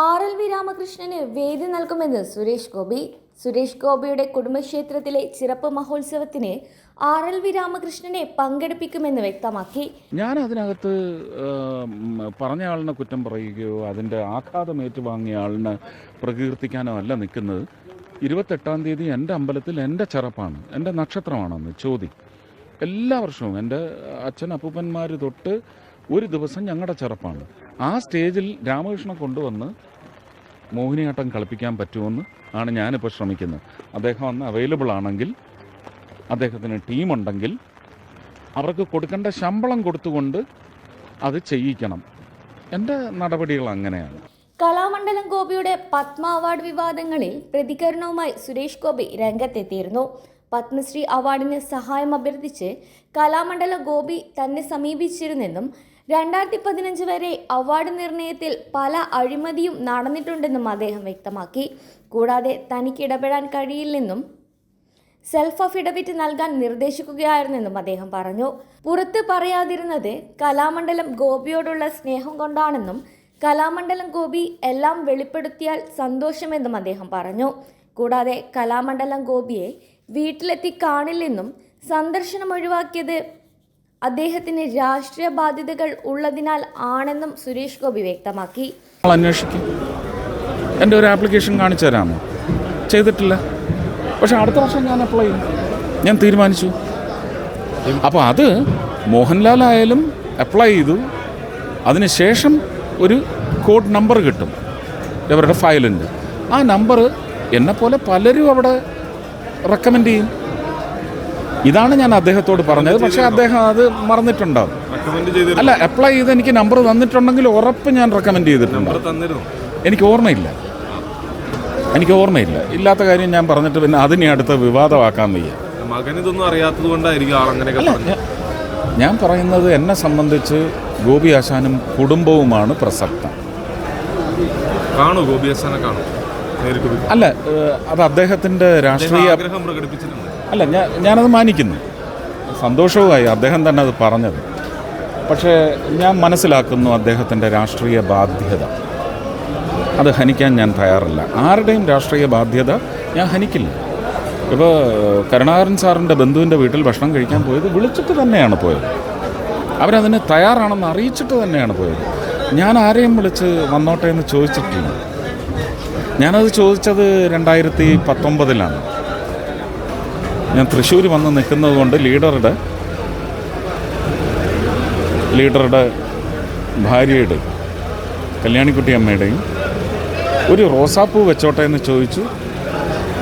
RLV Ramakrishnan വേദി നൽകുമെന്ന് സുരേഷ് ഗോപി. സുരേഷ് ഗോപിയുടെ കുടുംബക്ഷേത്രത്തിലെ ചിറപ്പ് മഹോത്സവത്തിന് RLV രാമകൃഷ്ണനെ പങ്കെടുപ്പിക്കുമെന്ന് വ്യക്തമാക്കി. ഞാൻ അതിനകത്ത് പറഞ്ഞ ആളിനെ കുറ്റം പറയുകയോ അതിൻ്റെ ആഘാതം ഏറ്റുവാങ്ങിയ ആളിനെ പ്രകീർത്തിക്കാനോ അല്ല നിൽക്കുന്നത്. 28-ാം തീയതി എൻ്റെ അമ്പലത്തിൽ എൻ്റെ ചിറപ്പാണ്, എൻ്റെ നക്ഷത്രമാണെന്ന് ചോദി. എല്ലാ വർഷവും എൻ്റെ അച്ഛൻ അപ്പൂപ്പന്മാർ തൊട്ട് ഒരു ദിവസം ഞങ്ങളുടെ ചിറപ്പാണ്. ആ സ്റ്റേജിൽ രാമകൃഷ്ണനെ കൊണ്ടുവന്ന് മോഹിനിയാട്ടം കളിപ്പിക്കാൻ പറ്റുമെന്ന് ആണ് ഞാനിപ്പോൾ ശ്രമിക്കുന്നത്. അദ്ദേഹം അന്ന് അവൈലബിൾ ആണെങ്കിൽ, അദ്ദേഹത്തിന് ടീമുണ്ടെങ്കിൽ അവർക്ക് കൊടുക്കേണ്ട ശമ്പളം കൊടുത്തുകൊണ്ട് അത് ചെയ്യിക്കണം. എൻ്റെ നടപടികൾ അങ്ങനെയാണ്. കലാമണ്ഡലം ഗോപിയുടെ പത്മ അവാർഡ് വിവാദങ്ങളിൽ പ്രതികരണവുമായി സുരേഷ് ഗോപി രംഗത്തെത്തിയിരുന്നു. പത്മശ്രീ അവാർഡിന് സഹായം അഭ്യർത്ഥിച്ച് കലാമണ്ഡലം ഗോപി തന്നെ സമീപിച്ചിരുന്നെന്നും 2015 വരെ അവാർഡ് നിർണയത്തിൽ പല അഴിമതിയും നടന്നിട്ടുണ്ടെന്നും അദ്ദേഹം വ്യക്തമാക്കി. കൂടാതെ തനിക്ക് ഇടപെടാൻ കഴിയില്ലെന്നും സെൽഫ് അഫിഡവിറ്റ് നൽകാൻ നിർദ്ദേശിക്കുകയായിരുന്നെന്നും അദ്ദേഹം പറഞ്ഞു. പുറത്ത് പറയാതിരുന്നത് കലാമണ്ഡലം ഗോപിയോടുള്ള സ്നേഹം കൊണ്ടാണെന്നും കലാമണ്ഡലം ഗോപി എല്ലാം വെളിപ്പെടുത്തിയാൽ സന്തോഷമെന്നും അദ്ദേഹം പറഞ്ഞു. കൂടാതെ കലാമണ്ഡലം ഗോപിയെ വീട്ടിലെത്തി കാണില്ലെന്നും സന്ദർശനം ഒഴിവാക്കിയത് അദ്ദേഹത്തിന് രാഷ്ട്രീയ ബാധ്യതകൾ ഉള്ളതിനാൽ ആണെന്നും സുരേഷ് ഗോപി വ്യക്തമാക്കി. അന്വേഷിക്കും. എൻ്റെ ഒരു ആപ്ലിക്കേഷൻ കാണിച്ചു തരാമോ? ചെയ്തിട്ടില്ല. പക്ഷെ അടുത്ത വർഷം ഞാൻ അപ്ലൈ ചെയ്യും. ഞാൻ തീരുമാനിച്ചു. അപ്പോൾ അത് മോഹൻലാൽ ആയാലും അപ്ലൈ ചെയ്തു. അതിനുശേഷം ഒരു കോഡ് നമ്പർ കിട്ടും ഇവരുടെ ഫയലിൻ്റെ. ആ നമ്പർ എന്നെപ്പോലെ പലരും അവിടെ റെക്കമെൻഡ് ചെയ്യും. ഇതാണ് ഞാൻ അദ്ദേഹത്തോട് പറഞ്ഞത്. പക്ഷേ അദ്ദേഹം അത് മറന്നിട്ടുണ്ടാവും. അല്ല, അപ്ലൈ ചെയ്ത് എനിക്ക് നമ്പർ തന്നിട്ടുണ്ടെങ്കിൽ ഉറപ്പ് ഞാൻ റെക്കമെൻഡ് ചെയ്തിട്ടുണ്ടാവും. എനിക്ക് ഓർമ്മയില്ല. ഇല്ലാത്ത കാര്യം ഞാൻ പറഞ്ഞിട്ട് പിന്നെ അതിനെ അടുത്ത വിവാദമാക്കാൻ വയ്യ. മകനിതൊന്നും അറിയാത്തത് കൊണ്ടായിരിക്കും. ഞാൻ പറയുന്നത് എന്നെ സംബന്ധിച്ച് ഗോപി ആശാനും കുടുംബവുമാണ് പ്രസക്തം. കാണൂ, ഗോപി ആശാനെ കാണൂ. അല്ല, അത് അദ്ദേഹത്തിൻ്റെ രാഷ്ട്രീയ അല്ല, ഞാനത് മാനിക്കുന്നു. സന്തോഷവുമായി അദ്ദേഹം തന്നെ അത് പറഞ്ഞത്. പക്ഷേ ഞാൻ മനസ്സിലാക്കുന്നു അദ്ദേഹത്തിൻ്റെ രാഷ്ട്രീയ ബാധ്യത. അത് ഹനിക്കാൻ ഞാൻ തയ്യാറല്ല. ആരുടെയും രാഷ്ട്രീയ ബാധ്യത ഞാൻ ഹനിക്കില്ല. ഇപ്പോൾ കരുണാകരൻ സാറിൻ്റെ ബന്ധുവിൻ്റെ വീട്ടിൽ ഭക്ഷണം കഴിക്കാൻ പോയത് വിളിച്ചിട്ട് തന്നെയാണ് പോയത്. അവരതിന് തയ്യാറാണെന്ന് അറിയിച്ചിട്ട് തന്നെയാണ് പോയത്. ഞാൻ ആരെയും വിളിച്ച് വന്നോട്ടെ എന്ന് ചോദിച്ചിട്ടില്ല. ഞാനത് ചോദിച്ചത് 2019 ഞാൻ തൃശ്ശൂർ വന്ന് നിൽക്കുന്നത് കൊണ്ട് ലീഡറുടെ ഭാര്യയുടെ കല്യാണിക്കുട്ടി അമ്മയുടെയും ഒരു റോസാപ്പൂ വെച്ചോട്ടെ എന്ന് ചോദിച്ചു.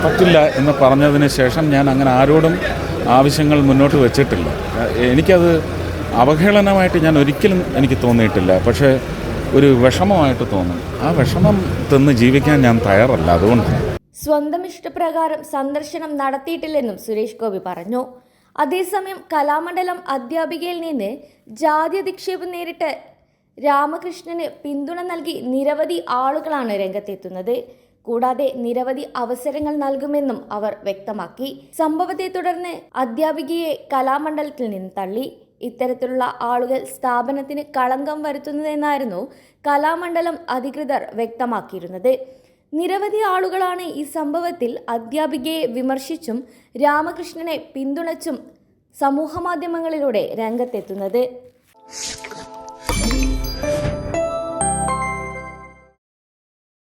പറ്റില്ല എന്ന് പറഞ്ഞതിന് ശേഷം ഞാൻ അങ്ങനെ ആരോടും ആവശ്യങ്ങൾ മുന്നോട്ട് വെച്ചിട്ടില്ല. എനിക്കത് അവഹേളനമായിട്ട് ഞാൻ ഒരിക്കലും എനിക്ക് തോന്നിയിട്ടില്ല. പക്ഷേ ഒരു വിഷമമായിട്ട് തോന്നും. ആ വിഷമം തിന്ന് ജീവിക്കാൻ ഞാൻ തയ്യാറല്ല. അതുകൊണ്ട് സ്വന്തം ഇഷ്ടപ്രകാരം സന്ദർശനം നടത്തിയിട്ടില്ലെന്നും സുരേഷ് ഗോപി പറഞ്ഞു. അതേസമയം കലാമണ്ഡലം അധ്യാപികയിൽ നിന്ന് ജാതി അധിക്ഷേപം നേരിട്ട് രാമകൃഷ്ണന് പിന്തുണ നൽകി നിരവധി ആളുകളാണ് രംഗത്തെത്തുന്നത്. കൂടാതെ നിരവധി അവസരങ്ങൾ നൽകുമെന്നും അവർ വ്യക്തമാക്കി. സംഭവത്തെ തുടർന്ന് അധ്യാപികയെ കലാമണ്ഡലത്തിൽ നിന്ന് തള്ളി. ഇത്തരത്തിലുള്ള ആളുകൾ സ്ഥാപനത്തിന് കളങ്കം വരുത്തുന്നതെന്നായിരുന്നു കലാമണ്ഡലം അധികൃതർ വ്യക്തമാക്കിയിരുന്നത്. നിരവധി ആളുകളാണ് ഈ സംഭവത്തിൽ അധ്യാപികയെ വിമർശിച്ചും രാമകൃഷ്ണനെ പിന്തുണച്ചും സമൂഹമാധ്യമങ്ങളിലൂടെ രംഗത്തെത്തുന്നത്.